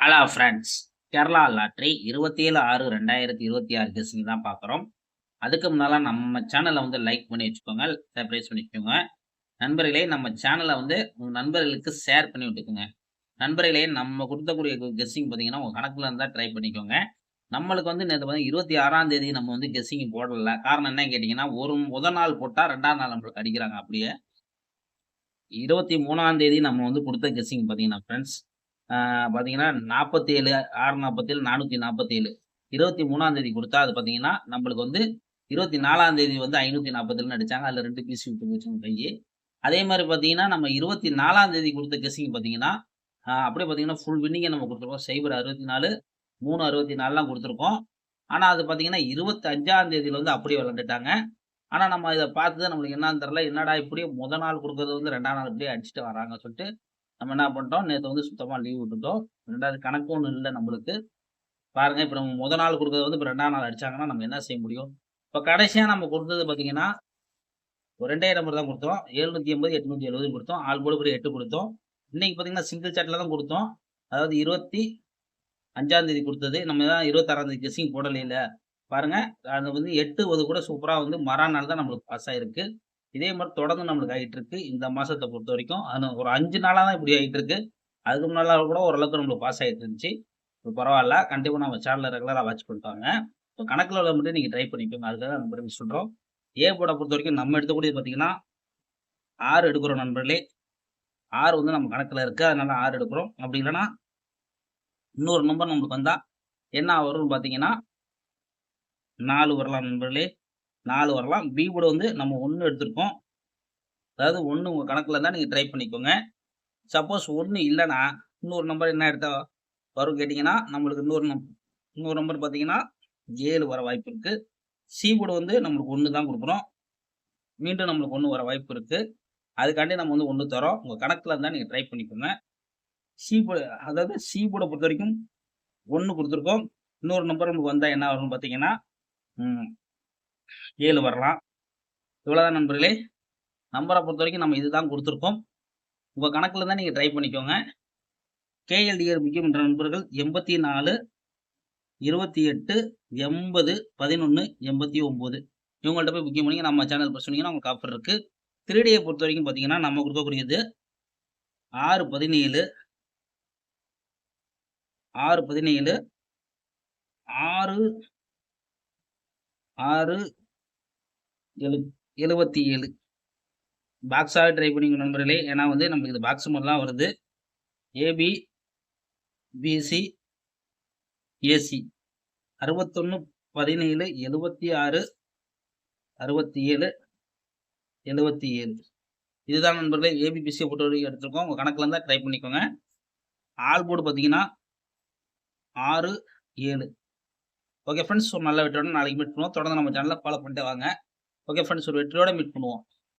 Hello friends, Kerala lottery 27/6/2026 guessing தான் பார்க்குறோம். அதுக்கு முன்னால நம்ம சேனலை வந்து லைக் பண்ணி வச்சுக்கோங்க. சப்ஸ்கிரைப் பண்ணிக்கோங்க. நண்பர்களே, நம்ம சேனலை வந்து உங்க நண்பர்களுக்கு ஷேர் பண்ணி விட்டுக்குங்க. நண்பர்களே, நம்ம கொடுக்கக்கூடிய கெஸ்ஸிங் பார்த்தீங்கன்னா, உங்க கணக்குல இருந்தா ட்ரை பண்ணிக்கோங்க. நம்மளுக்கு வந்து நேத்து வந்து 26ஆம் தேதி நம்ம வந்து கெஸ்ஸிங் போடல. காரணம் என்னன்னு கேட்டீங்கன்னா, முதல் நாள் போட்டா 2ஆம் நாள் நம்மளுக்கு அடிக்கிறாங்க அப்படியே. 23ஆம் தேதி நம்ம வந்து குடுத்த கெஸ்ஸிங் பார்த்தீங்கன்னா ஃபிரெண்ட்ஸ், பார்த்தீங்கன்னா 47, 647, 447. 23ஆம் தேதி குடுத்தா அது பார்த்தீங்கன்னா, நம்மளுக்கு வந்து 24ஆம் தேதி வந்து 547ன்னு அடிச்சாங்க. அதுல 2 பீஸ் விட்டு போச்சுங்க கையி. அதே மாரி பார்த்தீங்கன்னா, நம்ம 24ஆம் தேதி குடுத்த கெஸ்ஸிங் பார்த்தீங்கன்னா, அப்படியே பார்த்தீங்கன்னா, ஃபுல் வின்னிங்க நம்ம குடுத்துருக்கோம். 064, 364லாம் குடுத்துருக்கோம். ஆனா அது பார்த்தீங்கன்னா, 25ஆம் தேதியில வந்து அப்படியே விளையாண்டுட்டாங்க. ஆனா, நம்ம இத பார்த்து நம்மளுக்கு என்னான்னு தெரியல. என்னடா இப்படியே நாள் குடுக்கறத வந்து 2ஆம் நாள் இப்படியே அடிச்சுட்டு வராங்கன்னு சொல்லிட்டு, நம்ம என்ன பண்ணிட்டோம், நேத்து வந்து சுத்தமா லீவ் விட்டுட்டோம். 2வது கணக்கும் ஒண்ணும் இல்ல நம்மளுக்கு. பாருங்க, இப்ப நம்ம நாள் குடுக்கறத வந்து இப்ப 2ஆம் நாள் அடிச்சாங்கன்னா, நம்ம என்ன செய்ய முடியும்? இப்ப கடைசியா நம்ம குடுத்தது பார்த்தீங்கன்னா, ஒரு 2டே நம்பர் தான் குடுத்தோம். 780, 870 குடுத்தோம். ஆல் போர்டு கூட 8 குடுத்தோம். இன்னைக்கு பார்த்தீங்கன்னா, சிங்கிள் சாட்ல தான் குடுத்தோம். அதாவது 25ஆம் தேதி குடுத்தது. நம்ம தான் 26ஆம் தேதி கெஸ்ஸிங் போடலைல. பாருங்க, அது வந்து 8 அது கூட சூப்பரா வந்து மறாநாள் தான் நம்மளுக்கு பாஸ் ஆயிருக்கு. இதே மாரி தொடர்ந்து நம்மளுக்கு ஆயிட்டுருக்கு. இந்த மாசத்த பொறுத்தவரைக்கும். ஆனா ஒரு 5 நாளா தான் இப்படி ஆயிட்டுருக்கு. அதுக்கு முன்னால கூட ஓரளவுக்கு நம்மளுக்கு பாஸ் ஆயிட்டு இருந்துச்சு. இப்ப பரவால்ல. கண்டிப்பா நம்ம சேனல ரெகுலரா வாட்ச் பண்ணிட்டு வாங்க. இப்ப கணக்குல உள்ளத மட்டும் நீங்க ட்ரை பண்ணிக்கோங்க. அதுக்காக நம்ம திரும்பி சொல்றோம். ஏ போர்ட பொறுத்தவரைக்கும் நம்ம எடுக்கக்கூடியது பார்த்தீங்கன்னா, 6 எடுக்கிறோம் நண்பர்களே. 6 வந்து நம்ம கணக்குல இருக்கு. அதனால 6 எடுக்கிறோம். அப்படி இல்லன்னா, இன்னொரு நம்பர் நம்மளுக்கு வந்தா என்ன வரும்னு பார்த்தீங்கன்னா, 4 வரலாம் நண்பர்களே. 4 வரலாம். பி போர்டு வந்து நம்ம 1 எடுத்திருக்கோம். அதாவது 1 உங்க கணக்குல இருந்தா நீங்க ட்ரை பண்ணிக்கோங்க. சப்போஸ் 1 இல்லன்னா, இன்னொரு நம்பர் என்ன எடுத்தா வரும்னு கேட்டீங்கன்னா, நம்மளுக்கு இன்னொரு நம்பர் பார்த்தீங்கன்னா, 7 வர வாய்ப்பு இருக்கு. சி போர்டு வந்து நம்மளுக்கு 1 தான் குடுக்குறோம். மீண்டும் நம்மளுக்கு 1 வர வாய்ப்பு இருக்கு. அதுக்காண்டி நம்ம வந்து 1 தர்றோம். உங்க கணக்குல இருந்தா நீங்க ட்ரை பண்ணிக்கோங்க. அதாவது சி போர்ட பொறுத்தவரைக்கும் 1 குடுத்துருக்கோம். இன்னொரு நம்பர் நமக்கு வந்தா என்ன வரும்னு பார்த்தீங்கன்னா, ம் 7 வரலாம். இவ்வளவுதான் நண்பர்களே. நம்பர பொறுத்தவரைக்கும் நம்ம இதுதான் குடுத்துருக்கோம். உங்க கணக்குல இருந்தா நீங்க ட்ரை பண்ணிக்கோங்க. கேஎல்டிஆர் முக்கியம் என்ற நண்பர்கள் 84, 28, 80, 11, 89 இவங்கள்ட்ட போய் புக்கிங் பண்ணி நம்ம சேனல் போய் சொன்னீங்கன்னா உங்களுக்கு ஆஃபர் இருக்கு. 3Dயை பொறுத்தவரைக்கும் பார்த்தீங்கன்னா, நம்ம குடுக்கக்கூடியது 617, 617, 6, 6, 77 பாக்ஸாவே ட்ரை பண்ணிக்கோங்க நண்பர்களே. ஏன்னா வந்து நமக்கு இது பாக்ஸ் மாரிலாம் வருது. ஏபி, பிசி, ஏசி 61, 17, 76, 67, 77 இதுதான் நண்பர்களே ஏபிபிசியை பொறுத்தவரைக்கும் எடுத்திருக்கோம். உங்க கணக்குல இருந்தா ட்ரை பண்ணிக்கோங்க. ஆல் போர்டு பார்த்தீங்கன்னா 6, 7 ஓகே ஃப்ரெண்ட்ஸ், ஒரு நல்ல வெற்றியோட நாளைக்கு மீட் பண்ணுவோம். தொடர்ந்து நம்ம சேனலை ஃபாலோ பண்ணிட்டே வாங்க. ஓகே ஃப்ரெண்ட்ஸ், ஒரு வெற்றியோட மீட் பண்ணுவோம்.